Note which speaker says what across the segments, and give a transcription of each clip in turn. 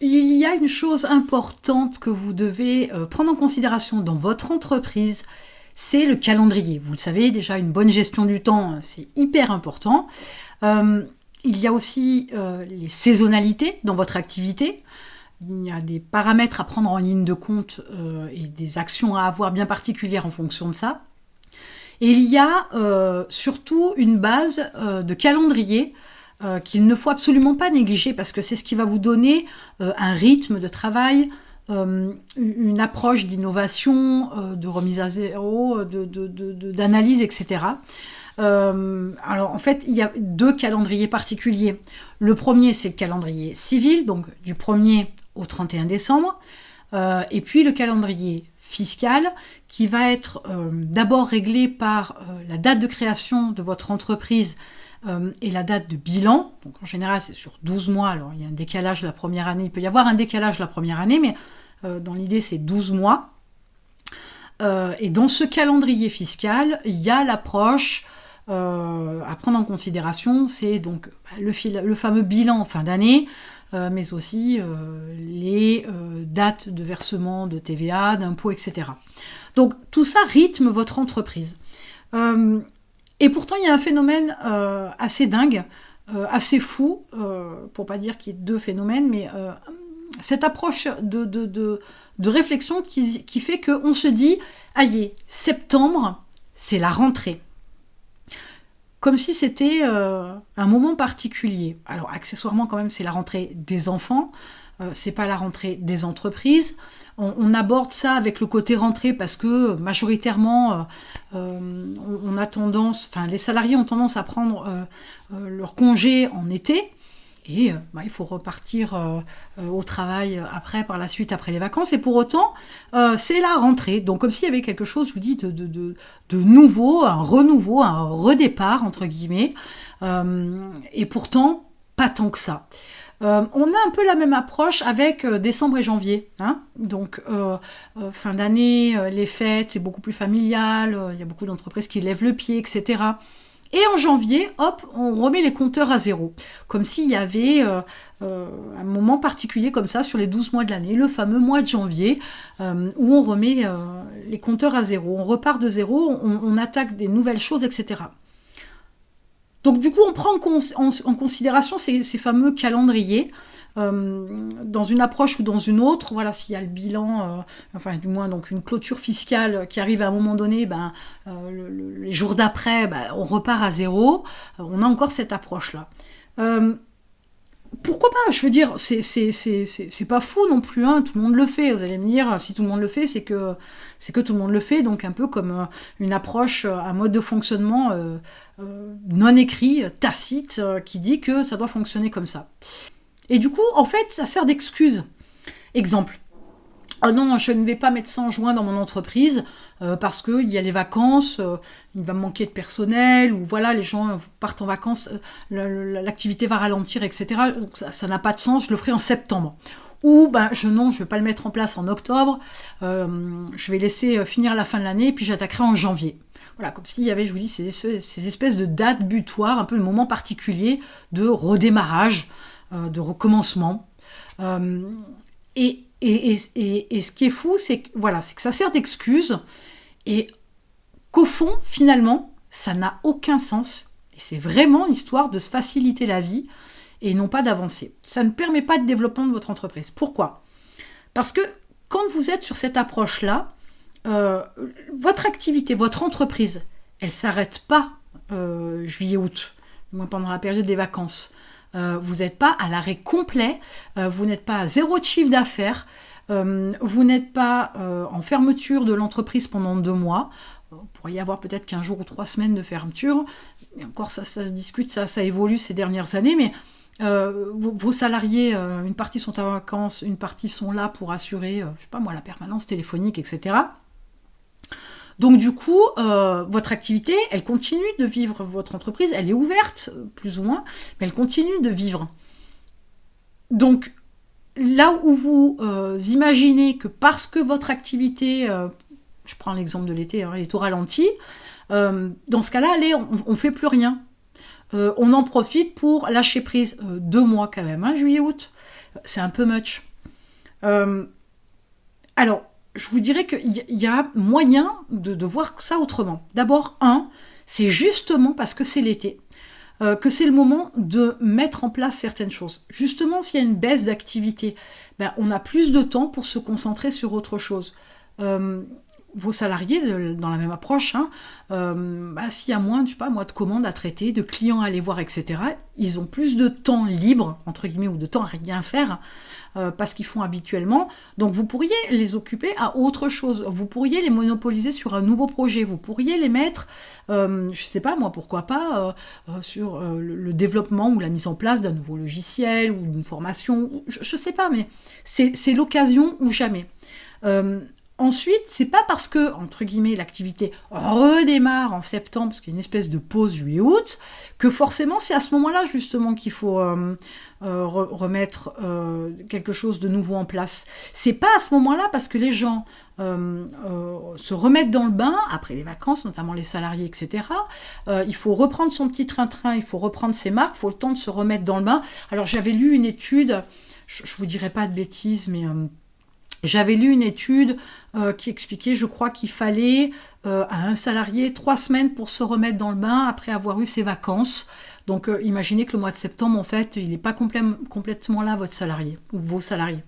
Speaker 1: Il y a une chose importante que vous devez prendre en considération dans votre entreprise, c'est le calendrier. Vous le savez, déjà, une bonne gestion du temps, c'est hyper important. Il y a aussi les saisonnalités dans votre activité. Il y a des paramètres à prendre en ligne de compte et des actions à avoir bien particulières en fonction de ça. Et il y a surtout une base de calendrier qu'il ne faut absolument pas négliger parce que c'est ce qui va vous donner un rythme de travail, une approche d'innovation, de remise à zéro, d'analyse, etc. Alors en fait, il y a 2 calendriers particuliers. Le premier, c'est le calendrier civil, donc du 1er au 31 décembre, et puis le calendrier fiscal qui va être d'abord réglé par la date de création de votre entreprise et la date de bilan. Donc en général, c'est sur 12 mois. Alors il y a un décalage la première année. Il peut y avoir un décalage la première année, mais dans l'idée, c'est 12 mois. Et dans ce calendrier fiscal, il y a l'approche à prendre en considération. C'est donc le fameux bilan en fin d'année, mais aussi les dates de versement de TVA, d'impôts, etc. Donc tout ça rythme votre entreprise. Et pourtant, il y a un phénomène assez dingue, assez fou, pour pas dire qu'il y ait 2 phénomènes, mais cette approche de réflexion qui fait qu'on se dit « Aïe, septembre, c'est la rentrée ». Comme si c'était un moment particulier. Alors, accessoirement, quand même, c'est la rentrée des enfants, c'est pas la rentrée des entreprises. On aborde ça avec le côté rentrée parce que majoritairement, on a tendance, enfin, les salariés ont tendance à prendre leur congé en été. Et il faut repartir au travail par la suite, après les vacances. Et pour autant, c'est la rentrée. Donc comme s'il y avait quelque chose, je vous dis, de nouveau, un renouveau, un redépart, entre guillemets. Et pourtant, pas tant que ça. On a un peu la même approche avec décembre et janvier. Hein. Donc, fin d'année, les fêtes, c'est beaucoup plus familial. Il y a beaucoup d'entreprises qui lèvent le pied, etc. Et en janvier, hop, on remet les compteurs à zéro. Comme s'il y avait un moment particulier comme ça sur les 12 mois de l'année, le fameux mois de janvier, où on remet les compteurs à zéro. On repart de zéro, on attaque des nouvelles choses, etc. Donc du coup, on prend en considération ces fameux calendriers dans une approche ou dans une autre. Voilà, s'il y a le bilan, enfin du moins donc une clôture fiscale qui arrive à un moment donné, les jours d'après, on repart à zéro. On a encore cette approche-là. Pourquoi pas? Je veux dire, c'est pas fou non plus, hein, tout le monde le fait. Vous allez me dire, si tout le monde le fait, c'est que tout le monde le fait, donc un peu comme une approche, un mode de fonctionnement non écrit, tacite, qui dit que ça doit fonctionner comme ça. Et du coup, en fait, ça sert d'excuse. Exemple. Oh non, je ne vais pas mettre ça en juin dans mon entreprise parce qu'il y a les vacances, il va me manquer de personnel, ou voilà, les gens partent en vacances, l'activité va ralentir, etc. Donc ça n'a pas de sens, je le ferai en septembre. Ou je ne vais pas le mettre en place en octobre, je vais laisser finir la fin de l'année, puis j'attaquerai en janvier. Voilà, comme s'il y avait, je vous dis, ces espèces de dates butoirs, un peu le moment particulier de redémarrage, de recommencement. Et ce qui est fou, c'est que ça sert d'excuse et qu'au fond, finalement, ça n'a aucun sens. Et c'est vraiment l'histoire de se faciliter la vie et non pas d'avancer. Ça ne permet pas de développement de votre entreprise. Pourquoi ? Parce que quand vous êtes sur cette approche-là, votre activité, votre entreprise, elle ne s'arrête pas juillet-août, moins pendant la période des vacances. Vous n'êtes pas à l'arrêt complet, vous n'êtes pas à zéro de chiffre d'affaires, vous n'êtes pas en fermeture de l'entreprise pendant 2 mois. Il pourrait y avoir peut-être qu'1 jour ou 3 semaines de fermeture. Et encore, ça se discute, ça évolue ces dernières années, mais vos salariés, une partie sont en vacances, une partie sont là pour assurer, la permanence téléphonique, etc. Donc du coup, votre activité, elle continue de vivre, votre entreprise, elle est ouverte, plus ou moins, mais elle continue de vivre. Donc, là où vous imaginez que parce que votre activité, je prends l'exemple de l'été, est au ralenti, dans ce cas-là, allez, on ne fait plus rien. On en profite pour lâcher prise 2 mois quand même, juillet-août. C'est un peu much. Euh, alors, je vous dirais qu'il y a moyen de voir ça autrement. D'abord, c'est justement parce que c'est l'été, que c'est le moment de mettre en place certaines choses. Justement, s'il y a une baisse d'activité, on a plus de temps pour se concentrer sur autre chose. Vos salariés, dans la même approche, s'il y a moins, de commandes à traiter, de clients à aller voir, etc., ils ont plus de temps libre, entre guillemets, ou de temps à rien faire, parce qu'ils font habituellement. Donc vous pourriez les occuper à autre chose. Vous pourriez les monopoliser sur un nouveau projet. Vous pourriez les mettre, pourquoi pas, sur le développement ou la mise en place d'un nouveau logiciel ou d'une formation. Je sais pas, mais c'est l'occasion ou jamais. Ensuite, c'est pas parce que, entre guillemets, l'activité redémarre en septembre, parce qu'il y a une espèce de pause juillet-août, que forcément c'est à ce moment-là justement qu'il faut remettre quelque chose de nouveau en place. C'est pas à ce moment-là parce que les gens se remettent dans le bain, après les vacances, notamment les salariés, etc. Il faut reprendre son petit train-train, il faut reprendre ses marques, il faut le temps de se remettre dans le bain. Alors j'avais lu une étude, je vous dirai pas de bêtises, mais... j'avais lu une étude qui expliquait, je crois, qu'il fallait à un salarié 3 semaines pour se remettre dans le bain après avoir eu ses vacances. Donc imaginez que le mois de septembre, en fait, il n'est pas complètement là, votre salarié, ou vos salariés.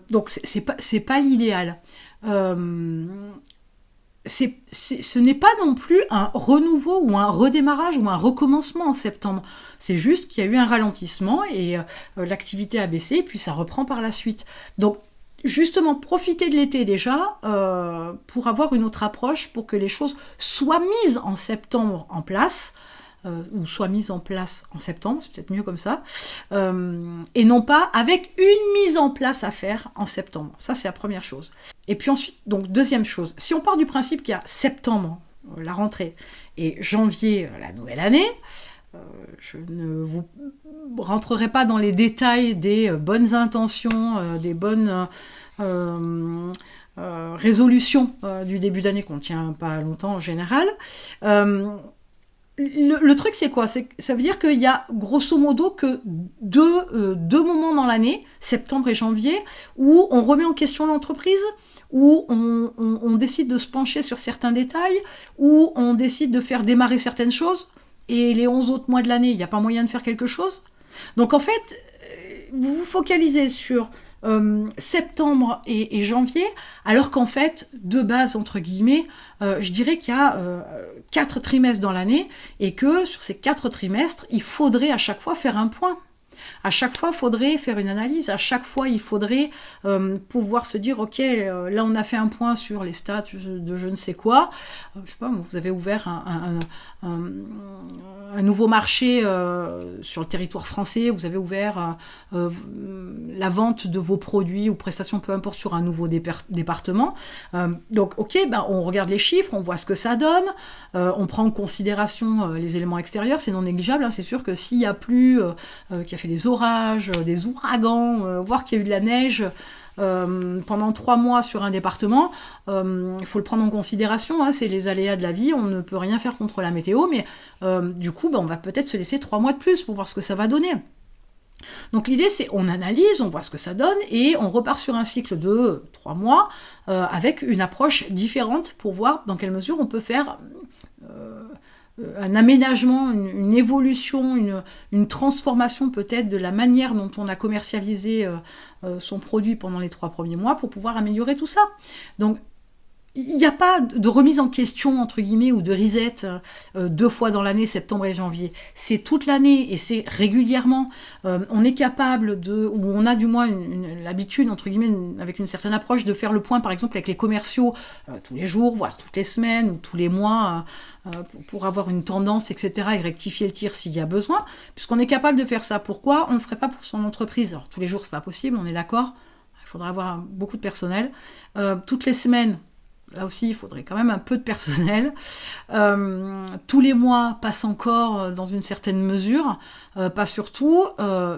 Speaker 1: Donc c'est pas l'idéal. Ce n'est pas non plus un renouveau ou un redémarrage ou un recommencement en septembre. C'est juste qu'il y a eu un ralentissement et l'activité a baissé et puis ça reprend par la suite. Donc justement, profitez de l'été déjà pour avoir une autre approche, pour que les choses soient mises en septembre en place, ou soient mises en place en septembre, c'est peut-être mieux comme ça, et non pas avec une mise en place à faire en septembre. Ça, c'est la première chose. Et puis ensuite, donc deuxième chose, si on part du principe qu'il y a septembre, la rentrée, et janvier, la nouvelle année, je ne vous rentrerai pas dans les détails des bonnes intentions, des bonnes résolutions du début d'année qu'on ne tient pas longtemps en général. Le truc, c'est quoi? Ça veut dire qu'il y a grosso modo que deux moments dans l'année, septembre et janvier, où on remet en question l'entreprise, où on décide de se pencher sur certains détails, où on décide de faire démarrer certaines choses. Et les 11 autres mois de l'année, il n'y a pas moyen de faire quelque chose. Donc en fait, vous vous focalisez sur septembre et janvier, alors qu'en fait, de base, entre guillemets, je dirais qu'il y a 4 trimestres dans l'année, et que sur ces 4 trimestres, il faudrait à chaque fois faire un point. À chaque fois, il faudrait faire une analyse. À chaque fois, il faudrait pouvoir se dire, ok, là, on a fait un point sur les stats de je ne sais quoi. Je sais pas, vous avez ouvert un nouveau marché sur le territoire français. Vous avez ouvert la vente de vos produits ou prestations, peu importe, sur un nouveau département. Donc, ok, on regarde les chiffres, on voit ce que ça donne. On prend en considération les éléments extérieurs. C'est non négligeable. C'est sûr que s'il y a plus, qu'il y a fait des orages, des ouragans, voire qu'il y a eu de la neige pendant 3 mois sur un département, il faut le prendre en considération, c'est les aléas de la vie, on ne peut rien faire contre la météo, mais du coup, on va peut-être se laisser 3 mois de plus pour voir ce que ça va donner. Donc l'idée, c'est on analyse, on voit ce que ça donne, et on repart sur un cycle de 3 mois avec une approche différente pour voir dans quelle mesure on peut faire un aménagement, une évolution, une transformation peut-être de la manière dont on a commercialisé son produit pendant les 3 premiers mois pour pouvoir améliorer tout ça. Donc, il n'y a pas de remise en question, entre guillemets, ou de reset 2 fois dans l'année, septembre et janvier. C'est toute l'année et c'est régulièrement. On est capable ou on a du moins l'habitude, entre guillemets, avec une certaine approche, de faire le point, par exemple, avec les commerciaux tous les jours, voire toutes les semaines ou tous les mois, pour avoir une tendance, etc., et rectifier le tir s'il y a besoin, puisqu'on est capable de faire ça. Pourquoi on ne le ferait pas pour son entreprise? Alors, tous les jours, c'est pas possible, on est d'accord. Il faudra avoir beaucoup de personnel. Toutes les semaines, là aussi, il faudrait quand même un peu de personnel. Tous les mois passent encore dans une certaine mesure, pas surtout,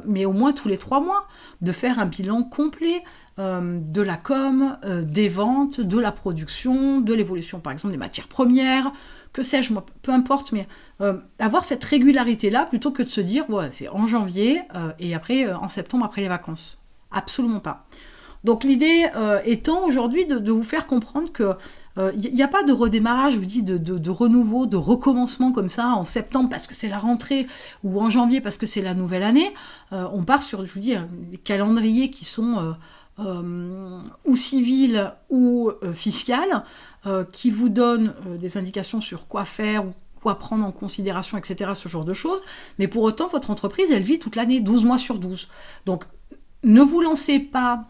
Speaker 1: mais au moins tous les 3 mois, de faire un bilan complet de la com, des ventes, de la production, de l'évolution, par exemple, des matières premières, que sais-je, moi, peu importe, mais avoir cette régularité-là, plutôt que de se dire, ouais, c'est en janvier, et après, en septembre, après les vacances. absolument pas. Donc l'idée étant aujourd'hui de vous faire comprendre que il n'y a pas de redémarrage, je vous dis, de renouveau, de recommencement comme ça en septembre parce que c'est la rentrée ou en janvier parce que c'est la nouvelle année. On part sur, je vous dis, des calendriers qui sont ou civils ou fiscales, qui vous donnent des indications sur quoi faire ou quoi prendre en considération, etc., ce genre de choses. Mais pour autant, votre entreprise, elle vit toute l'année, 12 mois sur 12. Donc, ne vous lancez pas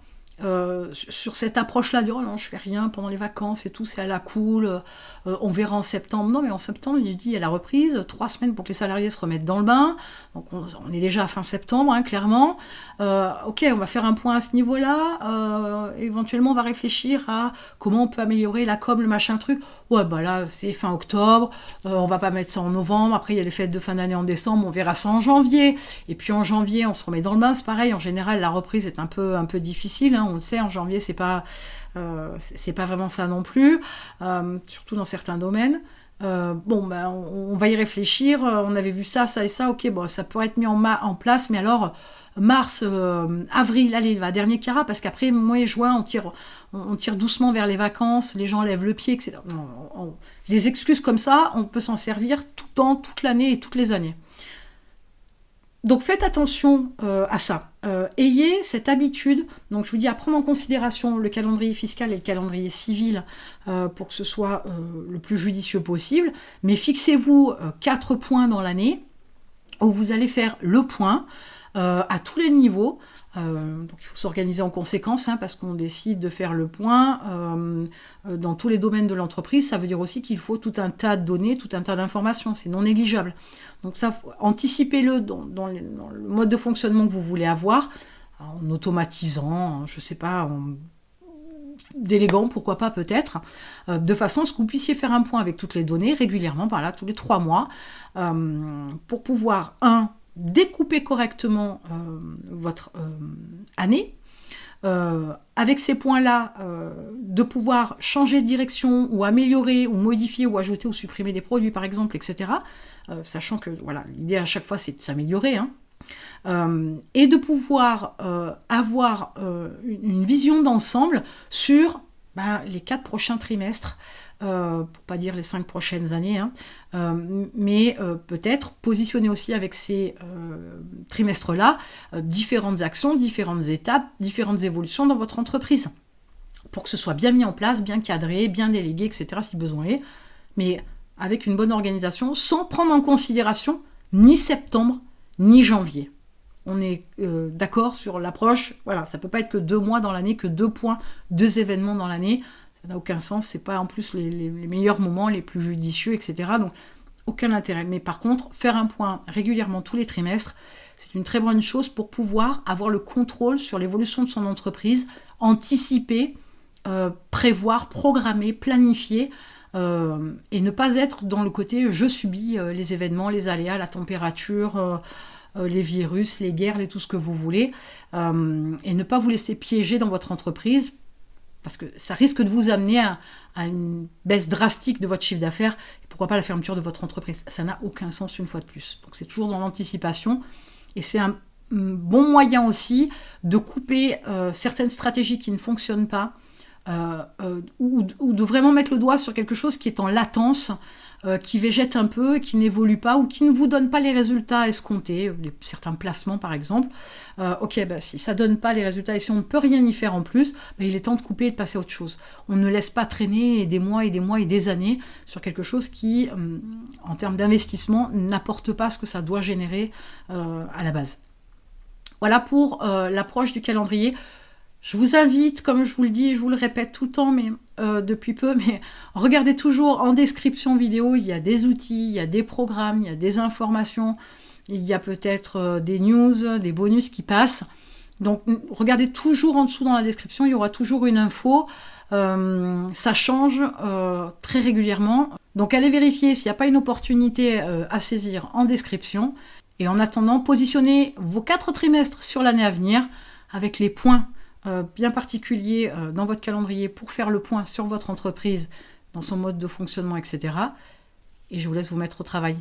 Speaker 1: sur cette approche-là, de « Oh non, je fais rien pendant les vacances et tout, c'est à la cool, on verra en septembre ». Non, mais en septembre, il y a la reprise, 3 semaines pour que les salariés se remettent dans le bain. Donc, on est déjà à fin septembre, hein, clairement. Ok, on va faire un point à ce niveau-là. Éventuellement, on va réfléchir à comment on peut améliorer la com, le machin truc. Ouais, bah là, c'est fin octobre, on va pas mettre ça en novembre. Après, il y a les fêtes de fin d'année en décembre, on verra ça en janvier. Et puis en janvier, on se remet dans le bain, c'est pareil. En général, la reprise est un peu difficile, hein, on le sait, en janvier, c'est pas vraiment ça non plus, surtout dans certains domaines. On va y réfléchir, on avait vu ça et ça, ok, bon, ça pourrait être mis en place, mais alors mars, avril, allez, va dernier carat, parce qu'après, mai et juin, on tire doucement vers les vacances, les gens lèvent le pied, etc. Les excuses comme ça, on peut s'en servir tout le temps, toute l'année et toutes les années. Donc faites attention à ça. Ayez cette habitude, donc je vous dis à prendre en considération le calendrier fiscal et le calendrier civil pour que ce soit le plus judicieux possible, mais fixez-vous 4 points dans l'année où vous allez faire le point à tous les niveaux. Donc il faut s'organiser en conséquence, hein, parce qu'on décide de faire le point dans tous les domaines de l'entreprise. Ça veut dire aussi qu'il faut tout un tas de données, tout un tas d'informations, c'est non négligeable. Donc ça, anticipez-le dans le mode de fonctionnement que vous voulez avoir, en automatisant, je sais pas, en déléguant, pourquoi pas peut-être, de façon à ce que vous puissiez faire un point avec toutes les données régulièrement, par là, tous les 3 mois, pour pouvoir, découper correctement votre année, avec ces points-là, de pouvoir changer de direction ou améliorer ou modifier ou ajouter ou supprimer des produits par exemple, etc. Sachant que voilà, l'idée à chaque fois c'est de s'améliorer, hein. Et de pouvoir avoir une vision d'ensemble sur les 4 prochains trimestres, pour pas dire les 5 prochaines années, hein, mais peut-être positionner aussi avec ces trimestres-là différentes actions, différentes étapes, différentes évolutions dans votre entreprise, pour que ce soit bien mis en place, bien cadré, bien délégué, etc. si besoin est, mais avec une bonne organisation, sans prendre en considération ni septembre, ni janvier. On est d'accord sur l'approche, voilà, ça peut pas être que 2 mois dans l'année, que 2 points, 2 événements dans l'année, ça n'a aucun sens, c'est pas en plus les meilleurs moments, les plus judicieux, etc. Donc aucun intérêt. Mais par contre, faire un point régulièrement tous les trimestres, c'est une très bonne chose pour pouvoir avoir le contrôle sur l'évolution de son entreprise, anticiper, prévoir, programmer, planifier, et ne pas être dans le côté je subis les événements, les aléas, la température, les virus, les guerres, tout ce que vous voulez, et ne pas vous laisser piéger dans votre entreprise, parce que ça risque de vous amener à une baisse drastique de votre chiffre d'affaires, et pourquoi pas la fermeture de votre entreprise. Ça n'a aucun sens une fois de plus. Donc c'est toujours dans l'anticipation, et c'est un bon moyen aussi de couper certaines stratégies qui ne fonctionnent pas, ou de vraiment mettre le doigt sur quelque chose qui est en latence, qui végète un peu, qui n'évolue pas ou qui ne vous donne pas les résultats escomptés, certains placements par exemple. Si ça ne donne pas les résultats et si on ne peut rien y faire en plus, il est temps de couper et de passer à autre chose. On ne laisse pas traîner des mois et des mois et des années sur quelque chose qui, en termes d'investissement, n'apporte pas ce que ça doit générer à la base. Voilà pour l'approche du calendrier. Je vous invite, comme je vous le dis, je vous le répète tout le temps, mais depuis peu, mais regardez toujours en description vidéo, il y a des outils, il y a des programmes, il y a des informations, il y a peut-être des news, des bonus qui passent. Donc regardez toujours en dessous dans la description, il y aura toujours une info. Ça change très régulièrement. Donc allez vérifier s'il n'y a pas une opportunité à saisir en description. Et en attendant, positionnez vos 4 trimestres sur l'année à venir avec les points bien particulier dans votre calendrier pour faire le point sur votre entreprise, dans son mode de fonctionnement, etc. Et je vous laisse vous mettre au travail.